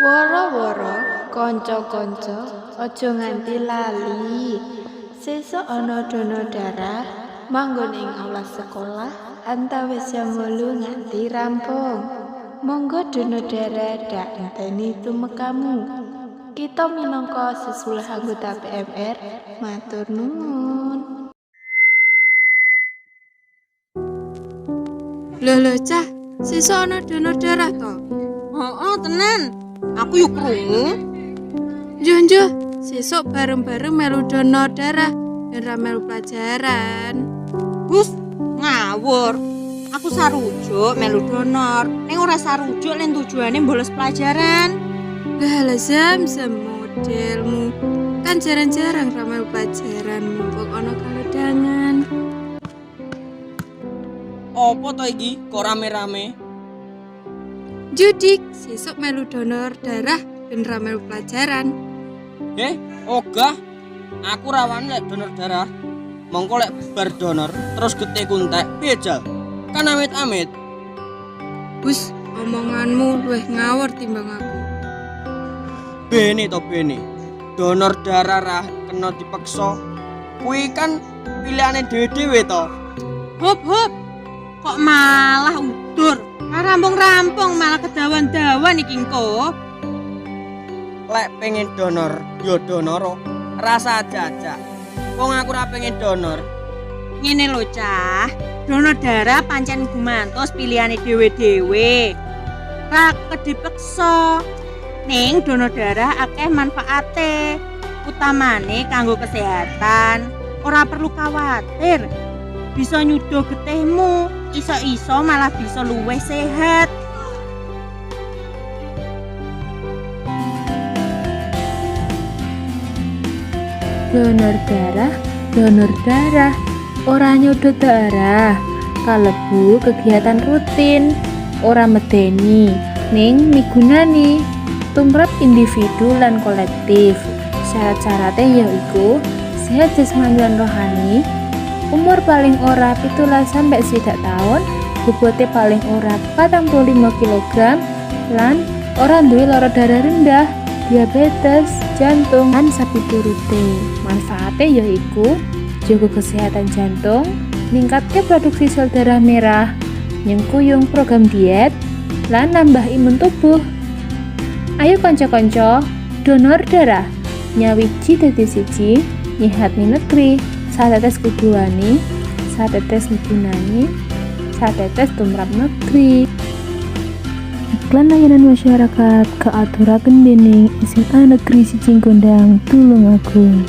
Woro-woro, kanca-kanca, aja nganti lali. Sesuk ana donor darah manggon ing aula sekolah antawis jam 8 nganti rampung. Monggo donor darah dak enteni tumekamu. Kita minangka sesuluh anggota PMR matur nuwun. Lho cah, sesuk ana donor darah to? Heeh, tenan. Aku yuk krungu. Njo, sesuk bareng-bareng melu donor darah ben ra melu pelajaran. Gus, ngawur. Aku sarujuk melu donor. Ning ora sarujuk len tujuane bolos pelajaran. Lah Zam modelmu. Kan jarang-jarang ra melu pelajaran mumpung ana kaledangan. Apa to iki kok rame-rame? Judik, sesuk melu donor darah ben ra melu pelajaran. Ogah. Aku rawan lek donor darah. Mongko lek bar donor terus getih kuntek, piye jal? Kan amit-amit. Bus, omonganmu luwih ngawur timbang aku. Bene to bene. Donor darah ra kena dipaksa. Kuwi kan pilihane dhewe-dhewe to. Hop. Kok malah udur? Rampung-rampung malah kedawan-dawan iki engko. Lek pengen donor, yo donoro. Rasa jajak. Wong aku ra pengen donor. Ngene lho, Cah. Donor darah pancen gumantos pilihane dhewe-dhewe. Ra kedipeksa. Ning donor darah akeh manfaate. Utamane kanggo kesehatan. Ora perlu khawatir. Bisa nyudo getihmu, iso-iso malah bisa luwih sehat. Donor darah, ora nyudut darah, kalebu kegiatan rutin, ora medeni, ning migunani, tumrap individu lan kolektif. Syarat-syaratnya yaiku sehat jasmani lan rohani, umur paling ora 17 sampai 20 tahun, bobotnya paling ora 45 kg, lan ora duwe lara darah rendah, diabetes, jantung, lan sapiturute. Manfaatnya yaiku jaga kesehatan jantung, ningkatke produksi sel darah merah, nyengkuyung program diet, lan nambah imun tubuh. Ayo kanca-kanca, donor darah, nyawiji dadi siji, nyehatni negeri. Satetes kuduani, satetes migunani, satetes tumrap negeri. Iklan layanan masyarakat keaturaken dening SMA Negeri Siji Gondang Tulungagung.